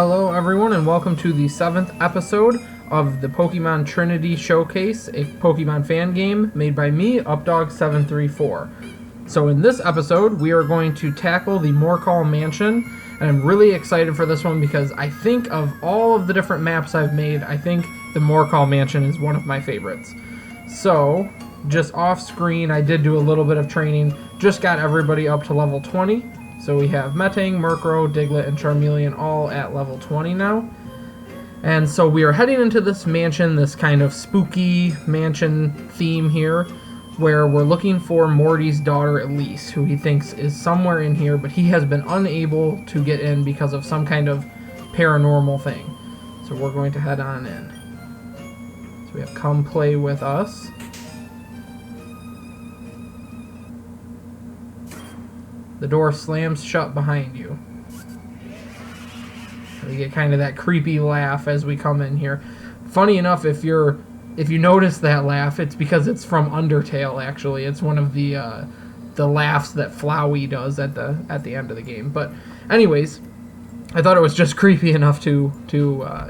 Hello everyone and welcome to the 7th episode of the Pokémon Trinity Showcase, a Pokémon fan game made by me, Updog734. So in this episode, we are going to tackle the Morkal Mansion, and I'm really excited for this one because I think of all of the different maps I've made, I think the Morkal Mansion is one of my favorites. So, just off screen, I did do a little bit of training, just got everybody up to level 20. So we have Metang, Murkrow, Diglett, and Charmeleon all at level 20 now. And so we are heading into this mansion, this kind of spooky mansion theme here, where we're looking for Morty's daughter Elise, who he thinks is somewhere in here, but he has been unable to get in because of some kind of paranormal thing. So we're going to head on in. So we have Come Play With Us. The door slams shut behind you. We get kind of that creepy laugh as we come in here. Funny enough, if you notice that laugh, it's because it's from Undertale. Actually, it's one of the laughs that Flowey does at the end of the game. But anyways, I thought it was just creepy enough to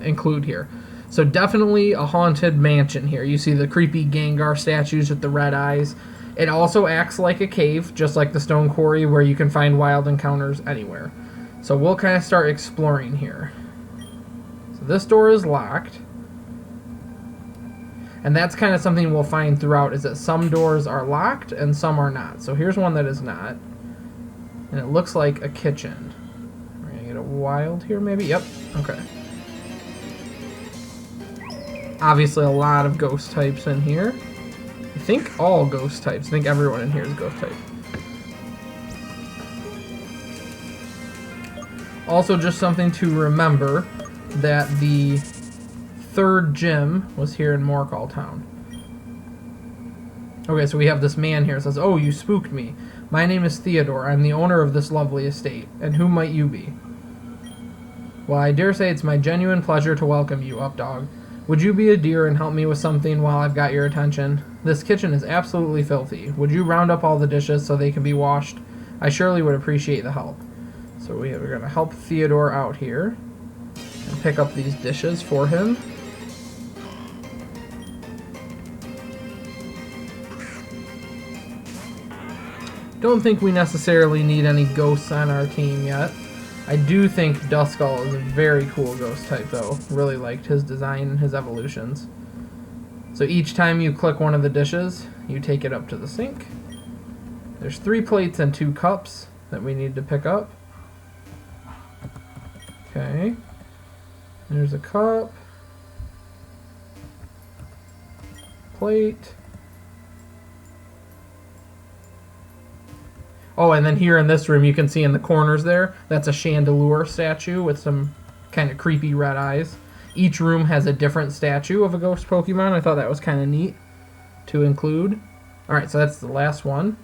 include here. So definitely a haunted mansion here. You see the creepy Gengar statues with the red eyes. It also acts like a cave, just like the Stone Quarry, where you can find wild encounters anywhere. So we'll kind of start exploring here. So this door is locked. And that's kind of something we'll find throughout, is that some doors are locked and some are not. So here's one that is not. And it looks like a kitchen. We're going to get a wild here, maybe? Yep. Okay. Obviously a lot of ghost types in here. I think all ghost types. I think everyone in here is ghost type. Also, just something to remember that the third gym was here in Morkal Town. Okay, so we have this man here. It says, "Oh, you spooked me. My name is Theodore. I'm the owner of this lovely estate. And who might you be?" "Well, I dare say it's my genuine pleasure to welcome you, Updog. Would you be a dear and help me with something while I've got your attention? This kitchen is absolutely filthy. Would you round up all the dishes so they can be washed? I surely would appreciate the help." So we're going to help Theodore out here and pick up these dishes for him. Don't think we necessarily need any ghosts on our team yet. I do think Duskull is a very cool ghost type, though. Really liked his design and his evolutions. So each time you click one of the dishes, you take it up to the sink. There's 3 plates and 2 cups that we need to pick up. Okay. There's a cup. Plate. Oh, and then here in this room, you can see in the corners there, that's a Chandelure statue with some kind of creepy red eyes. Each room has a different statue of a ghost Pokemon. I thought that was kind of neat to include. Alright, so that's the last one.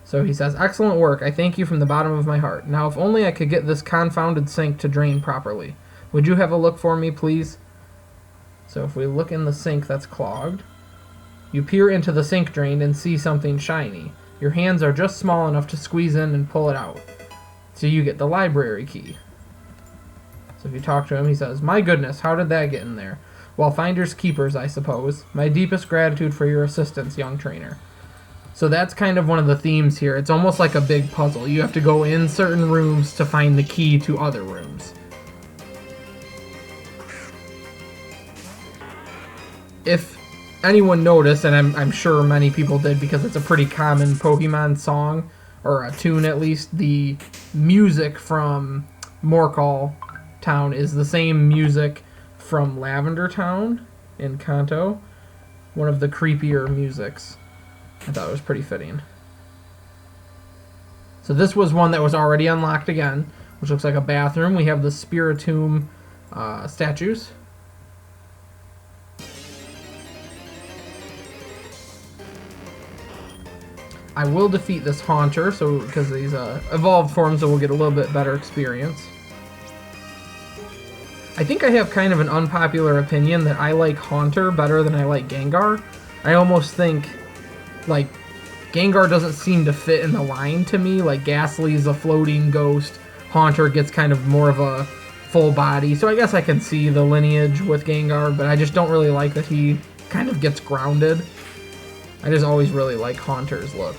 So he says, "Excellent work. I thank you from the bottom of my heart. Now, if only I could get this confounded sink to drain properly. Would you have a look for me, please?" So if we look in the sink that's clogged, you peer into the sink drain and see something shiny. Your hands are just small enough to squeeze in and pull it out. So you get the library key. So if you talk to him, he says, "My goodness, how did that get in there? Well, finders keepers, I suppose. My deepest gratitude for your assistance, young trainer." So that's kind of one of the themes here. It's almost like a big puzzle. You have to go in certain rooms to find the key to other rooms. If anyone noticed, and I'm sure many people did because it's a pretty common Pokemon song, or a tune at least, the music from Morkal Town is the same music from Lavender Town in Kanto. One of the creepier musics. I thought it was pretty fitting. So this was one that was already unlocked again, which looks like a bathroom. We have the Spiritomb statues. I will defeat this Haunter, so because these evolved forms, so we'll get a little bit better experience. I think I have kind of an unpopular opinion that I like Haunter better than I like Gengar. I almost think, like, Gengar doesn't seem to fit in the line to me. Like, Ghastly's a floating ghost. Haunter gets kind of more of a full body. So I guess I can see the lineage with Gengar, but I just don't really like that he kind of gets grounded. I just always really like Haunter's look.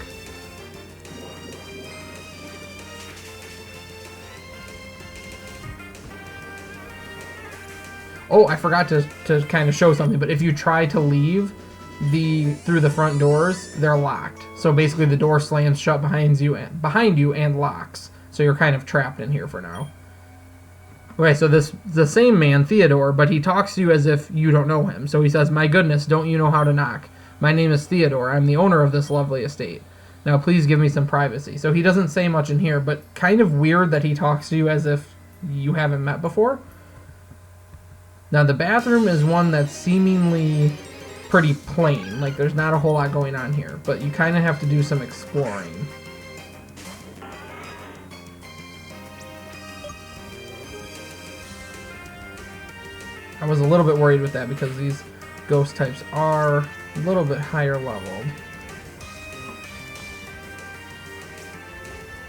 Oh, I forgot to kind of show something, but if you try to leave through the front doors, they're locked. So basically the door slams shut behind you and locks. So you're kind of trapped in here for now. Okay, so the same man, Theodore, but he talks to you as if you don't know him. So he says, "My goodness, don't you know how to knock? My name is Theodore. I'm the owner of this lovely estate. Now please give me some privacy." So he doesn't say much in here, but kind of weird that he talks to you as if you haven't met before. Now the bathroom is one that's seemingly pretty plain. Like there's not a whole lot going on here, but you kind of have to do some exploring. I was a little bit worried with that because these ghost types are a little bit higher leveled.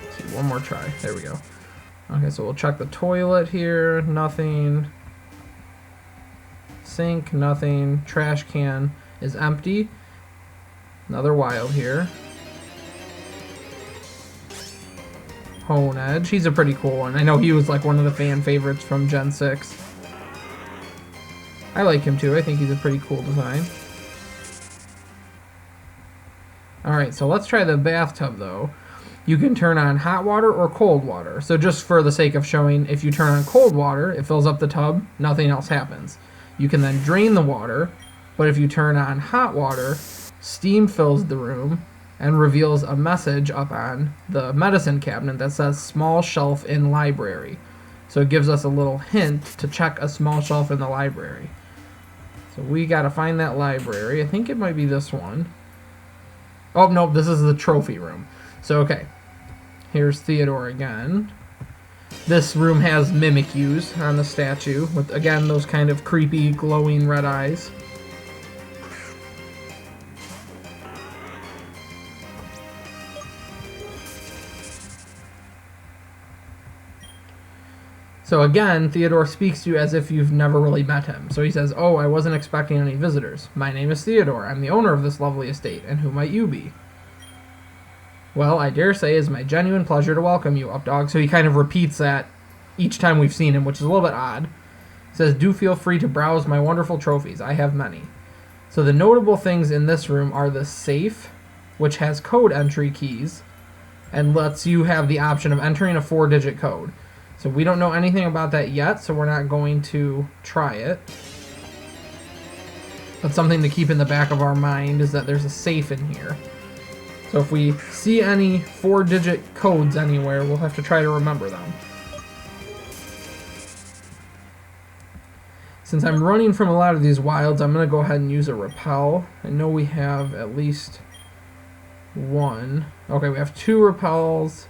Let's see, one more try. There we go. Okay, so we'll check the toilet here. Nothing. Sink, nothing. Trash can is empty. Another wild here. Hone Edge. He's a pretty cool one. I know he was like one of the fan favorites from Gen 6. I like him too. I think he's a pretty cool design. Alright, so let's try the bathtub though. You can turn on hot water or cold water. So just for the sake of showing, if you turn on cold water, it fills up the tub, nothing else happens. You can then drain the water, but if you turn on hot water, steam fills the room and reveals a message up on the medicine cabinet that says "small shelf in library." So it gives us a little hint to check a small shelf in the library. So we gotta find that library. I think it might be this one. Oh, no, this is the trophy room. So, okay. Here's Theodore again. This room has Mimikyus on the statue with, again, those kind of creepy, glowing red eyes. So again, Theodore speaks to you as if you've never really met him. So he says, "Oh, I wasn't expecting any visitors. My name is Theodore. I'm the owner of this lovely estate, and who might you be?" "Well, I dare say it's my genuine pleasure to welcome you, Updog." So he kind of repeats that each time we've seen him, which is a little bit odd. He says, "Do feel free to browse my wonderful trophies. I have many." So the notable things in this room are the safe, which has code entry keys, and lets you have the option of entering a 4-digit code. So we don't know anything about that yet, so we're not going to try it. But something to keep in the back of our mind is that there's a safe in here. So if we see any 4-digit codes anywhere, we'll have to try to remember them. Since I'm running from a lot of these wilds, I'm going to go ahead and use a repel. I know we have at least one. Okay, we have 2 repels.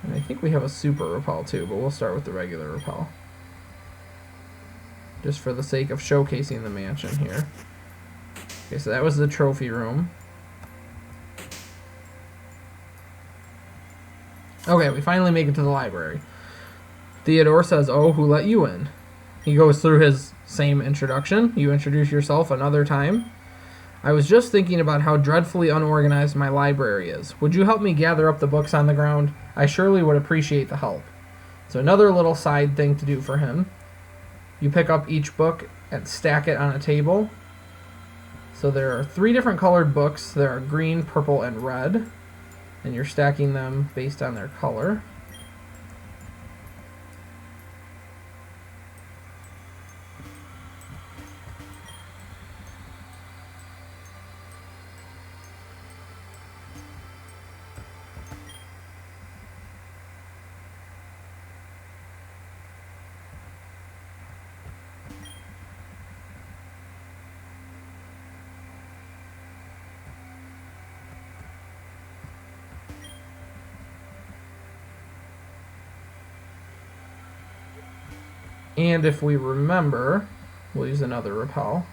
And I think we have a super repel too, but we'll start with the regular repel. Just for the sake of showcasing the mansion here. Okay, so that was the trophy room. Okay, we finally make it to the library. Theodore says, "Oh, who let you in?" He goes through his same introduction. "You introduce yourself another time." "I was just thinking about how dreadfully unorganized my library is. Would you help me gather up the books on the ground? I surely would appreciate the help." So another little side thing to do for him. You pick up each book and stack it on a table. So there are 3 different colored books. There are green, purple, and red. And you're stacking them based on their color. And if we remember, we'll use another repel.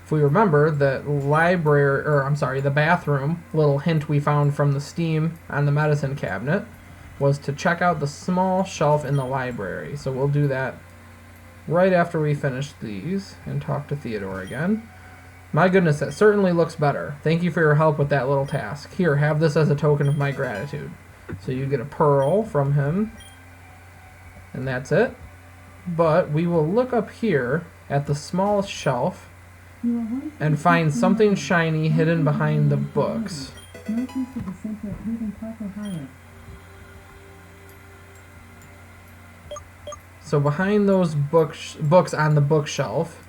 If we remember, the the bathroom, little hint we found from the Steam on the medicine cabinet, was to check out the small shelf in the library. So we'll do that right after we finish these and talk to Theodore again. My goodness, that certainly looks better. Thank you for your help with that little task. Here, have this as a token of my gratitude. So you get a pearl from him, and that's it. But we will look up here at the small shelf and find something shiny hidden behind the books. So behind those books on the bookshelf,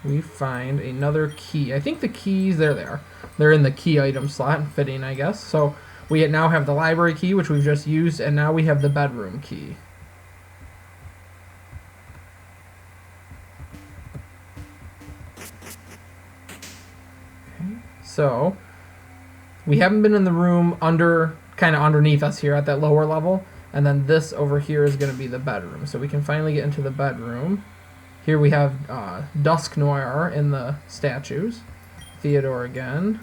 we find another key. I think the keys, they're there. They're in the key item slot, fitting, I guess. So we now have the library key, which we've just used, and now we have the bedroom key. Okay. So we haven't been in the room kind of underneath us here at that lower level, and then this over here is going to be the bedroom. So we can finally get into the bedroom. Here we have Dusk Noir in the statues. Theodore again.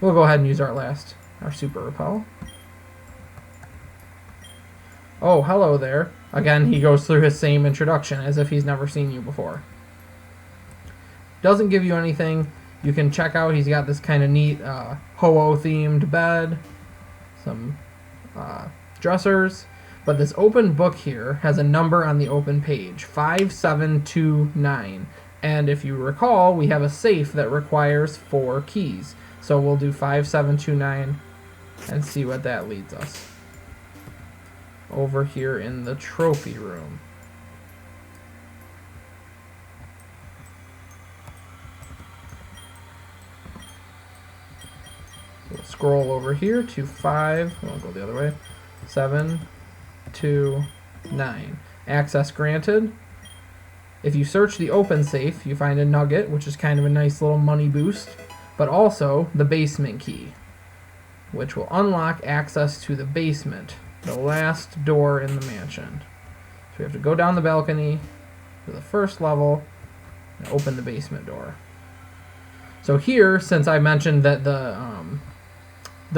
We'll go ahead and use our super repel. Oh, hello there. Again, he goes through his same introduction as if he's never seen you before. Doesn't give you anything. You can check out, he's got this kind of neat Ho-Oh-themed bed, some dressers, but this open book here has a number on the open page, 5729. And if you recall, we have a safe that requires 4 keys. So we'll do 5729 and see what that leads us. Over here in the trophy room. We'll scroll over here to 5, we'll go the other way, 729. Access granted. If you search the open safe, you find a nugget, which is kind of a nice little money boost, but also the basement key, which will unlock access to the basement, the last door in the mansion. So we have to go down the balcony to the first level and open the basement door. So here, since I mentioned that the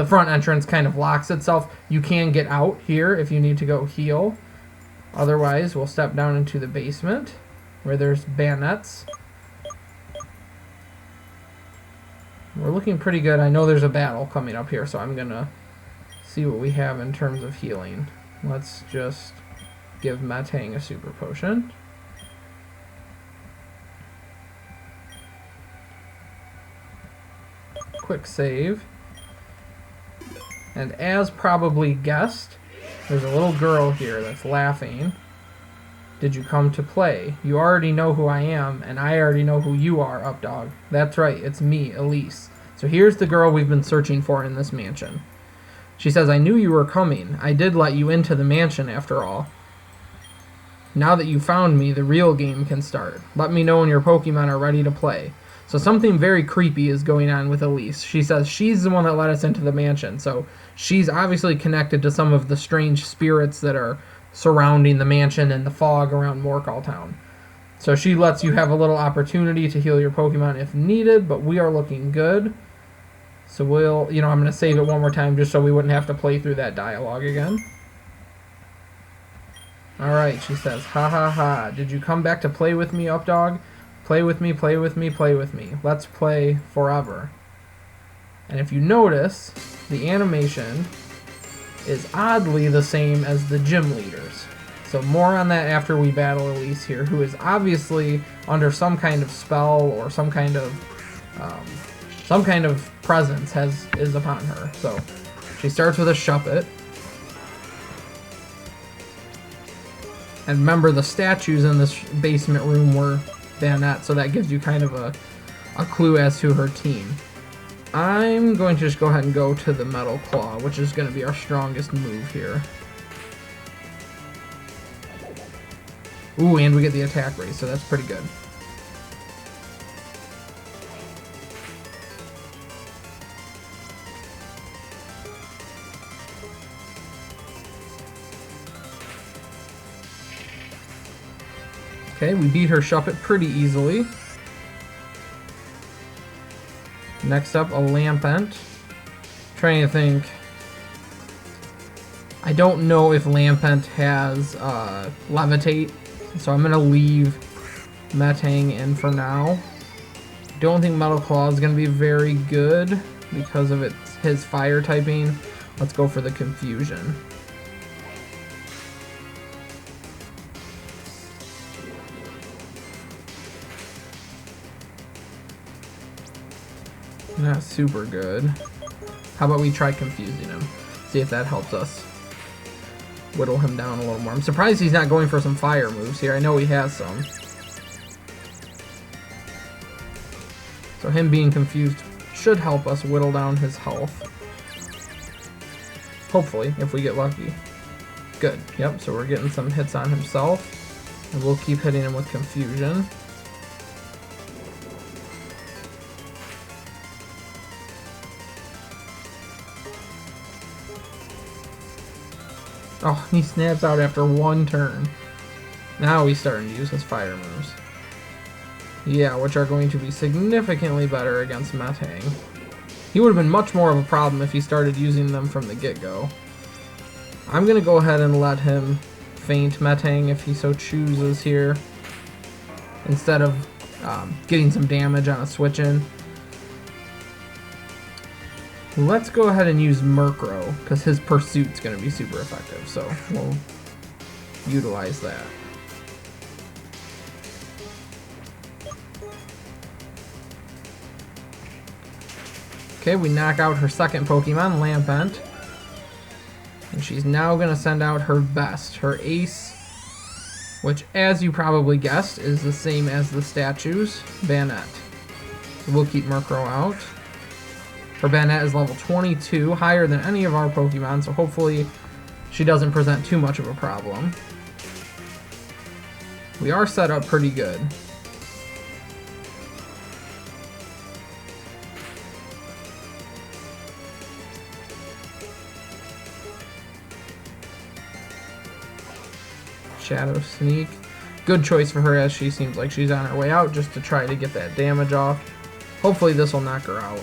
front entrance kind of locks itself, you can get out here if you need to go heal. Otherwise, we'll step down into the basement where there's bayonets. We're looking pretty good. I know there's a battle coming up here, so I'm gonna see what we have in terms of healing. Let's just give Metang a super potion. Quick save. And as probably guessed, there's a little girl here that's laughing. Did you come to play? You already know who I am, and I already know who you are, Updog. That's right, it's me, Elise. So here's the girl we've been searching for in this mansion. She says, I knew you were coming. I did let you into the mansion after all. Now that you found me, the real game can start. Let me know when your Pokemon are ready to play. So something very creepy is going on with Elise. She says she's the one that let us into the mansion, so she's obviously connected to some of the strange spirits that are surrounding the mansion and the fog around Morkal Town. So she lets you have a little opportunity to heal your Pokemon if needed, but we are looking good. So I'm going to save it one more time just so we wouldn't have to play through that dialogue again. Alright, she says, ha ha ha, did you come back to play with me, Updog? Play with me, play with me, play with me. Let's play forever. And if you notice, the animation is oddly the same as the gym leaders. So more on that after we battle Elise here, who is obviously under some kind of spell or some kind of presence is upon her. So she starts with a Shuppet. And remember, the statues in this basement room were bayonets, so that gives you kind of a clue as to her team. I'm going to just go ahead and go to the Metal Claw, which is going to be our strongest move here. Ooh, and we get the attack raise, so that's pretty good. Okay, we beat her Shuppet pretty easily. Next up, a Lampent. Trying to think. I don't know if Lampent has Levitate, so I'm going to leave Metang in for now. Don't think Metal Claw is going to be very good because of his fire typing. Let's go for the Confusion. Not super good. How about we try confusing him? See if that helps us whittle him down a little more. I'm surprised he's not going for some fire moves here. I know he has some. So him being confused should help us whittle down his health. Hopefully, if we get lucky. Good. Yep, so we're getting some hits on himself. And we'll keep hitting him with confusion. Oh, he snaps out after one turn. Now he's starting to use his fire moves. Yeah, which are going to be significantly better against Metang. He would have been much more of a problem if he started using them from the get-go. I'm going to go ahead and let him feint Metang if he so chooses here, instead of getting some damage on a switch-in. Let's go ahead and use Murkrow, because his Pursuit's going to be super effective, so we'll utilize that. Okay, we knock out her second Pokemon, Lampent. And she's now going to send out her best, her Ace, which, as you probably guessed, is the same as the statue's Banette. So we'll keep Murkrow out. Her Banette is level 22, higher than any of our Pokemon, so hopefully she doesn't present too much of a problem. We are set up pretty good. Shadow Sneak. Good choice for her, as she seems like she's on her way out, just to try to get that damage off. Hopefully this will knock her out.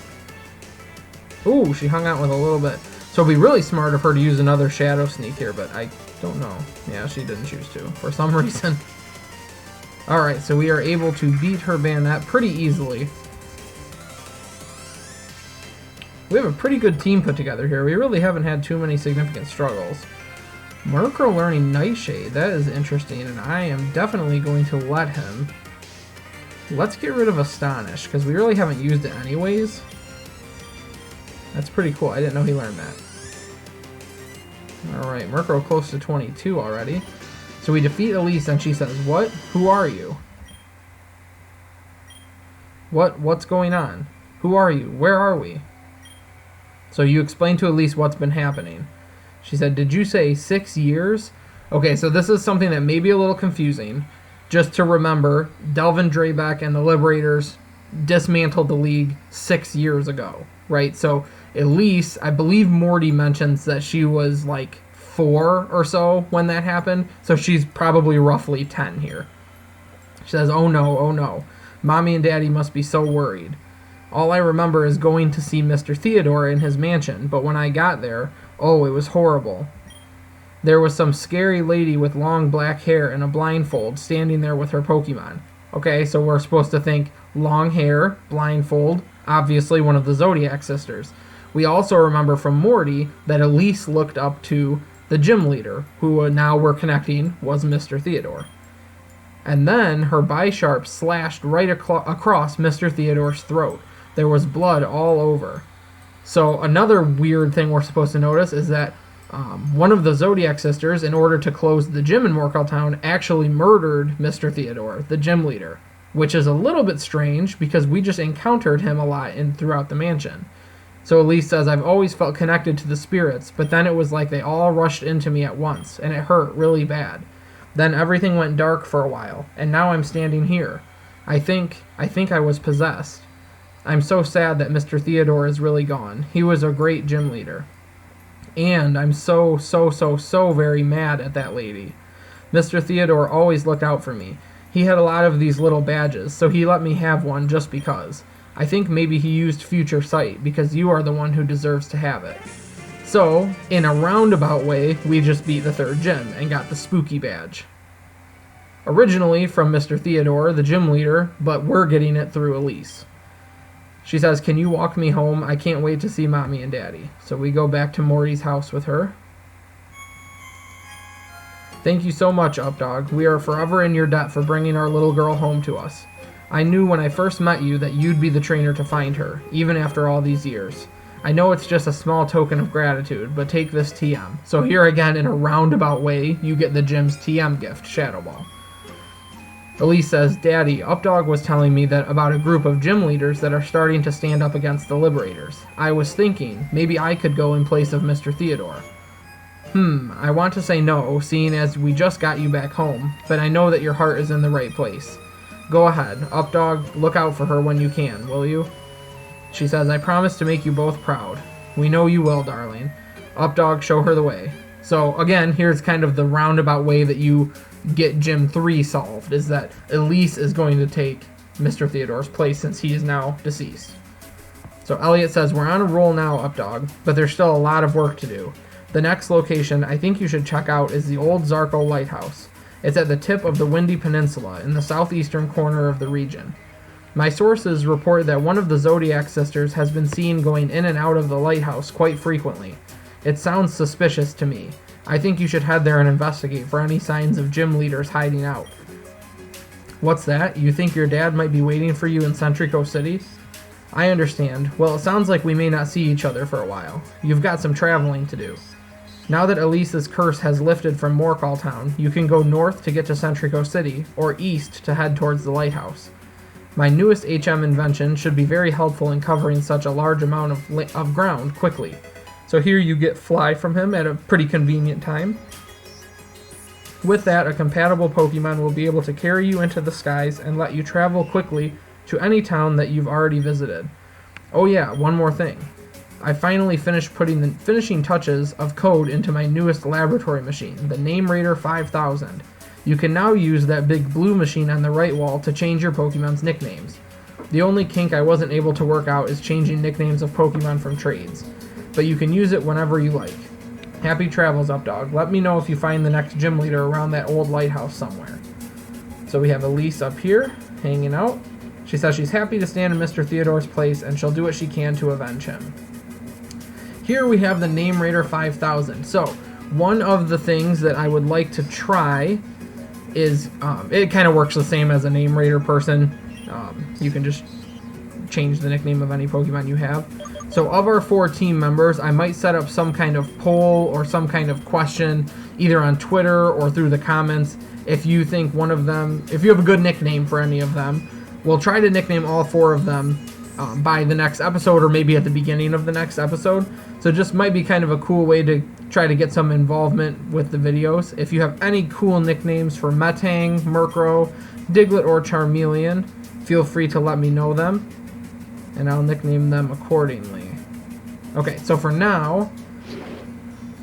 Ooh, she hung out with a little bit. So it'd be really smart of her to use another Shadow Sneak here, but I don't know. Yeah, she didn't choose to, for some reason. Alright, so we are able to beat her Banette pretty easily. We have a pretty good team put together here. We really haven't had too many significant struggles. Murkrow learning Nightshade, that is interesting, and I am definitely going to let him. Let's get rid of Astonish, because we really haven't used it anyways. That's pretty cool. I didn't know he learned that. Alright, Murkrow close to 22 already. So we defeat Elise and she says, "What? Who are you? What's going on? Who are you? Where are we?" So you explain to Elise what's been happening. She said, "Did you say 6 years?" Okay, so this is something that may be a little confusing. Just to remember, Delvin Drabeck and the Liberators dismantled the league 6 years ago, right? So Elise, I believe Morty mentions that she was like 4 or so when that happened, so she's probably roughly 10 here. She says, oh no, Mommy and Daddy must be so worried. All I remember is going to see Mr. Theodore in his mansion, but when I got there, oh, it was horrible. There was some scary lady with long black hair and a blindfold standing there with her Pokemon. Okay, so we're supposed to think long hair, blindfold, obviously one of the Zodiac sisters. We also remember from Morty that Elise looked up to the gym leader, who now we're connecting was Mr. Theodore. And then her Bisharp slashed right across Mr. Theodore's throat. There was blood all over. So another weird thing we're supposed to notice is that one of the Zodiac sisters, in order to close the gym in Morkal Town, actually murdered Mr. Theodore, the gym leader, which is a little bit strange because we just encountered him a lot throughout the mansion. So Elise says, I've always felt connected to the spirits, but then it was like they all rushed into me at once, and it hurt really bad. Then everything went dark for a while, and now I'm standing here. I think I was possessed. I'm so sad that Mr. Theodore is really gone. He was a great gym leader. And I'm so very mad at that lady. Mr. Theodore always looked out for me. He had a lot of these little badges, so he let me have one just because. I think maybe he used future sight, because you are the one who deserves to have it. So, in a roundabout way, we just beat the third gym and got the spooky badge. Originally from Mr. Theodore, the gym leader, but we're getting it through Elise. She says, "Can you walk me home? I can't wait to see Mommy and Daddy." So we go back to Morty's house with her. "Thank you so much, Updog. We are forever in your debt for bringing our little girl home to us. I knew when I first met you that you'd be the trainer to find her, even after all these years. I know it's just a small token of gratitude, but take this TM." So here again, in a roundabout way, you get the gym's TM gift, Shadow Ball. Elise says, "Daddy, Updog was telling me that about a group of gym leaders that are starting to stand up against the Liberators. I was thinking, maybe I could go in place of Mr. Theodore. I want to say no, seeing as we just got you back home, but I know that your heart is in the right place. Go ahead, Updog, look out for her when you can, will you?" She says, "I promise to make you both proud." "We know you will, darling. Updog, show her the way." So again, here's kind of the roundabout way that you get Gym 3 solved, is that Elise is going to take Mr. Theodore's place since he is now deceased. So Elliot says, "We're on a roll now, Updog, but there's still a lot of work to do. The next location I think you should check out is the old Zarko Lighthouse. It's at the tip of the Windy Peninsula in the southeastern corner of the region. My sources report that one of the Zodiac sisters has been seen going in and out of the lighthouse quite frequently. It sounds suspicious to me. I think you should head there and investigate for any signs of gym leaders hiding out." "What's that? You think your dad might be waiting for you in Centrico City?" "I understand. Well, it sounds like we may not see each other for a while. You've got some traveling to do. Now that Elise's curse has lifted from Morkal Town, you can go north to get to Centrico City, or east to head towards the lighthouse. My newest HM invention should be very helpful in covering such a large amount of ground quickly." So here you get Fly from him at a pretty convenient time. With that, a compatible Pokemon will be able to carry you into the skies and let you travel quickly to any town that you've already visited. Oh yeah, one more thing. I finally finished putting the finishing touches of code into my newest laboratory machine, the Name Raider 5000. You can now use that big blue machine on the right wall to change your Pokemon's nicknames. The only kink I wasn't able to work out is changing nicknames of Pokemon from trades, but you can use it whenever you like. Happy travels, Updog. Let me know if you find the next gym leader around that old lighthouse somewhere. So we have Elise up here, hanging out. She says she's happy to stand in Mr. Theodore's place, and she'll do what she can to avenge him. Here we have the Name Raider 5000. So, one of the things that I would like to try is, it kind of works the same as a Name Raider person. You can just change the nickname of any Pokemon you have. So of our 4 team members, I might set up some kind of poll or some kind of question, either on Twitter or through the comments. If you think one of them, if you have a good nickname for any of them, we'll try to nickname all 4 of them by the next episode, or maybe at the beginning of the next episode. So it just might be kind of a cool way to try to get some involvement with the videos. If you have any cool nicknames for Metang, Murkrow, Diglett, or Charmeleon, feel free to let me know them, and I'll nickname them accordingly. Okay, so for now,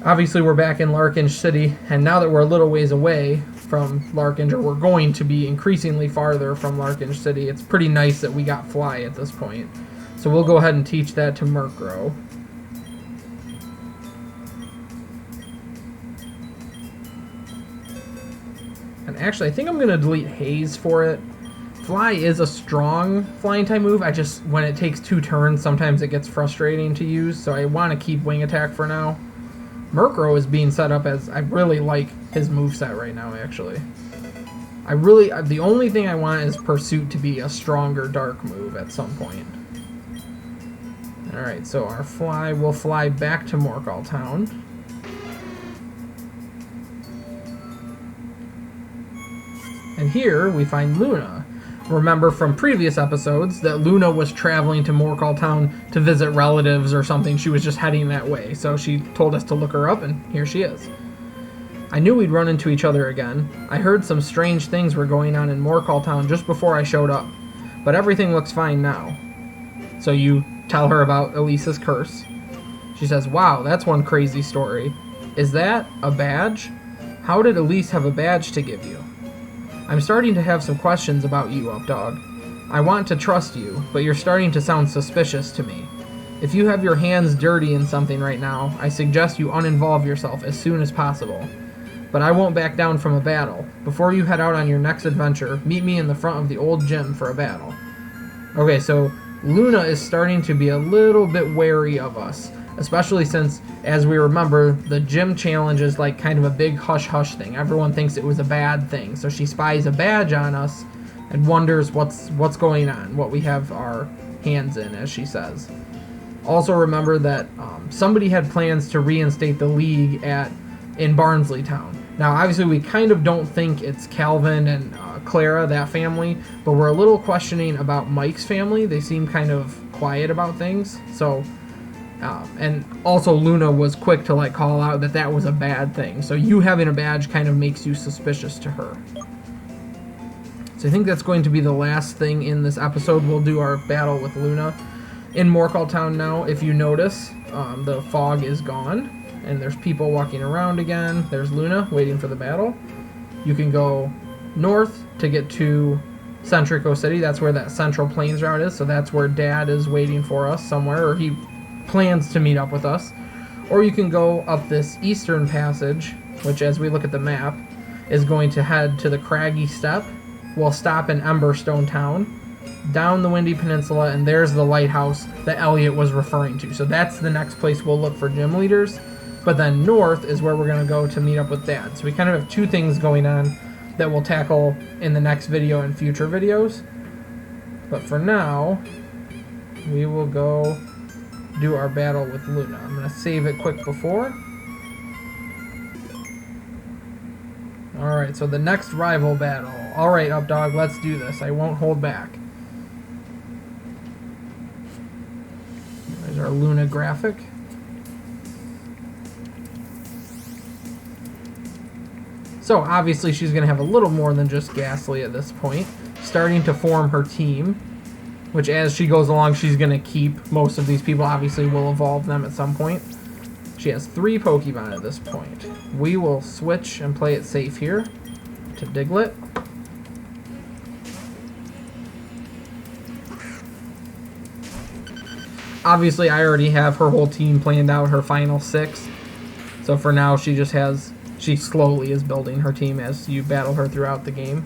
obviously we're back in Larkinge City, and now that we're a little ways away from Larkinge, or we're going to be increasingly farther from Larkinge City, it's pretty nice that we got Fly at this point. So we'll go ahead and teach that to Murkrow. And actually, I think I'm going to delete Haze for it. Fly is a strong flying type move. I just, when it takes 2 turns, sometimes it gets frustrating to use, so I want to keep Wing Attack for now. Murkrow is being set up as, I really like his moveset right now, actually. The only thing I want is Pursuit to be a stronger dark move at some point. Alright, so our Fly will fly back to Morkal Town. And here we find Luna. Remember from previous episodes that Luna was traveling to Morkal Town to visit relatives or something. She was just heading that way, so she told us to look her up, and here she is. I knew we'd run into each other again. I heard some strange things were going on in Morkal Town just before I showed up, but everything looks fine now. So you tell her about Elise's curse. She says, "Wow, that's one crazy story. Is that a badge? How did Elise have a badge to give you?" I'm starting to have some questions about you, Updog. I want to trust you, but you're starting to sound suspicious to me. If you have your hands dirty in something right now, I suggest you uninvolve yourself as soon as possible. But I won't back down from a battle. Before you head out on your next adventure, meet me in the front of the old gym for a battle. Okay, so Luna is starting to be a little bit wary of us, especially since, as we remember, the gym challenge is like kind of a big hush-hush thing. Everyone thinks it was a bad thing, so she spies a badge on us and wonders what's going on, what we have our hands in, as she says. Also remember that somebody had plans to reinstate the league in Barnsley Town. Now, obviously, we kind of don't think it's Calvin and Clara, that family, but we're a little questioning about Mike's family. They seem kind of quiet about things. So, and also Luna was quick to like call out that that was a bad thing. So you having a badge kind of makes you suspicious to her. So I think that's going to be the last thing in this episode. We'll do our battle with Luna. In Morkal Town now, if you notice, the fog is gone. And there's people walking around again. There's Luna waiting for the battle. You can go north to get to Centrico City. That's where that Central Plains route is. So that's where Dad is waiting for us somewhere, or he plans to meet up with us. Or you can go up this eastern passage, which, as we look at the map, is going to head to the Craggy Step. We'll stop in Emberstone Town, down the Windy Peninsula, and there's the lighthouse that Elliot was referring to. So that's the next place we'll look for gym leaders. But then north is where we're going to go to meet up with Dad. So we kind of have two things going on that we'll tackle in the next video and future videos. But for now, we will go do our battle with Luna. I'm going to save it quick before. Alright, so the next rival battle. Alright, Updog, let's do this. I won't hold back. There's our Luna graphic. So obviously she's going to have a little more than just Ghastly at this point. Starting to form her team, which as she goes along she's going to keep most of these people. Obviously we'll evolve them at some point. She has 3 Pokemon at this point. We will switch and play it safe here to Diglett. Obviously I already have her whole team planned out, her final 6. So for now she just has... She slowly is building her team as you battle her throughout the game.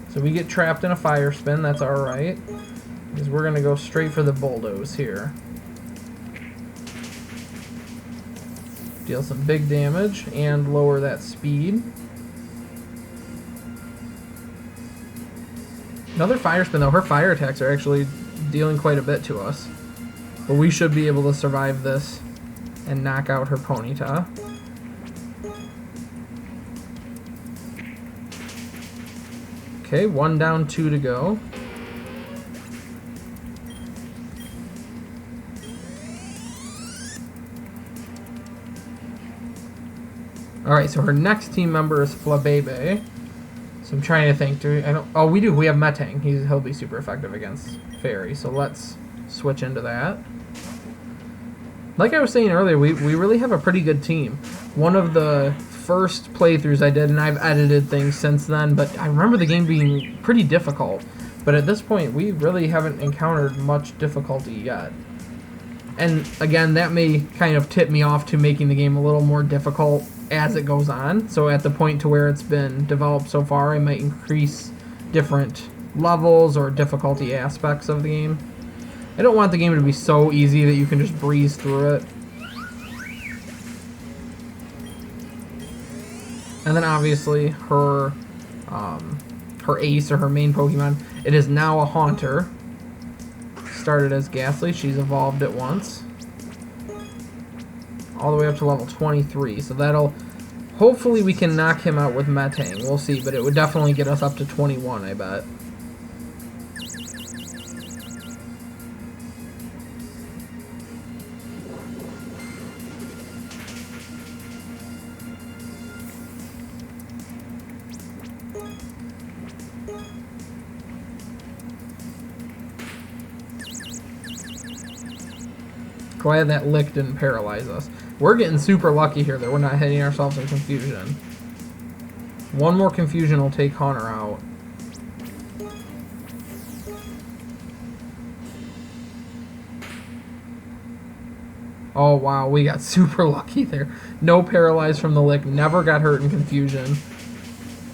So we get trapped in a fire spin, that's alright. Because we're going to go straight for the bulldoze here. Deal some big damage and lower that speed. Another fire spin though, her fire attacks are actually dealing quite a bit to us. But we should be able to survive this and knock out her Ponyta. Okay, 1 down, 2 to go. Alright, so her next team member is Flabebe. So I'm trying to think. We do. We have Metang. He'll be super effective against Fairy. So let's switch into that. Like I was saying earlier, we really have a pretty good team. One of the first playthroughs I did, and I've edited things since then, but I remember the game being pretty difficult. But at this point, we really haven't encountered much difficulty yet. And again, that may kind of tip me off to making the game a little more difficult as it goes on. So at the point to where it's been developed so far, I might increase different levels or difficulty aspects of the game. I don't want the game to be so easy that you can just breeze through it. And then obviously her ace, or her main Pokemon, it is now a Haunter. Started as Ghastly, she's evolved it once. All the way up to level 23, so that'll... Hopefully we can knock him out with Metang, we'll see, but it would definitely get us up to 21, I bet. Glad that lick didn't paralyze us. We're getting super lucky here that we're not hitting ourselves in confusion. One more confusion will take Hunter out. Oh wow, we got super lucky there. No paralyzed from the lick, never got hurt in confusion.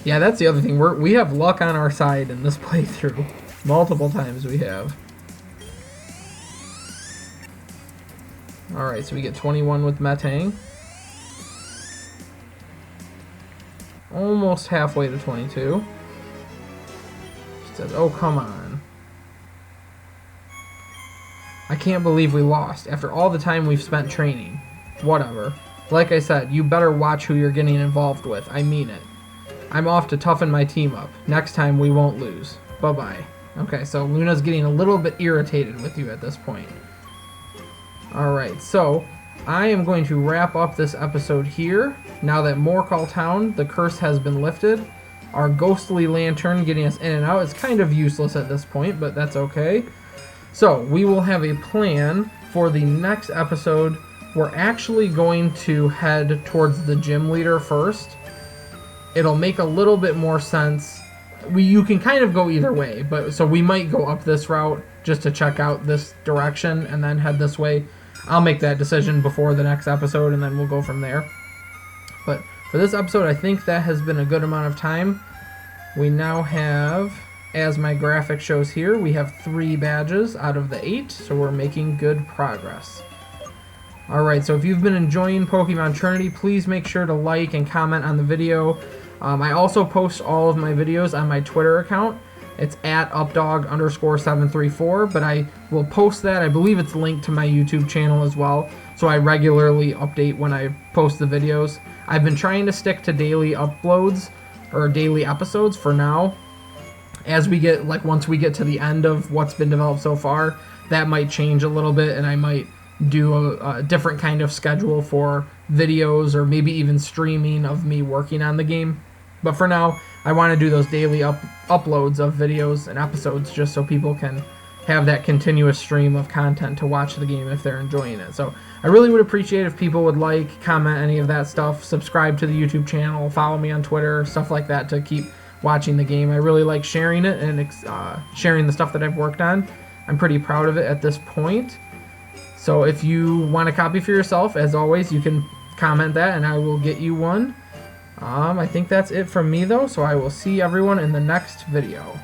Yeah, that's the other thing. We have luck on our side in this playthrough. Multiple times we have. Alright, so we get 21 with Metang. Almost halfway to 22. She says, oh, come on. I can't believe we lost after all the time we've spent training. Whatever. Like I said, you better watch who you're getting involved with. I mean it. I'm off to toughen my team up. Next time we won't lose. Bye-bye. Okay, so Luna's getting a little bit irritated with you at this point. Alright, so I am going to wrap up this episode here. Now that Morkal Town, the curse has been lifted. Our ghostly lantern getting us in and out is kind of useless at this point, but that's okay. So, we will have a plan for the next episode. We're actually going to head towards the gym leader first. It'll make a little bit more sense. You can kind of go either way, but so we might go up this route just to check out this direction and then head this way. I'll make that decision before the next episode and then we'll go from there. But for this episode, I think that has been a good amount of time. We now have, as my graphic shows here, we have 3 badges out of the 8, so we're making good progress. Alright, so if you've been enjoying Pokemon Trinity, please make sure to like and comment on the video. I also post all of my videos on my Twitter account. It's at updog_734, but I will post that. I believe it's linked to my YouTube channel as well, so I regularly update when I post the videos. I've been trying to stick to daily uploads, or daily episodes for now. As we get, once we get to the end of what's been developed so far, that might change a little bit, and I might do a different kind of schedule for videos, or maybe even streaming of me working on the game. But for now, I want to do those daily uploads of videos and episodes just so people can have that continuous stream of content to watch the game if they're enjoying it. So I really would appreciate if people would like, comment any of that stuff, subscribe to the YouTube channel, follow me on Twitter, stuff like that to keep watching the game. I really like sharing it and sharing the stuff that I've worked on. I'm pretty proud of it at this point. So if you want a copy for yourself, as always, you can comment that and I will get you one. I think that's it from me though, so I will see everyone in the next video.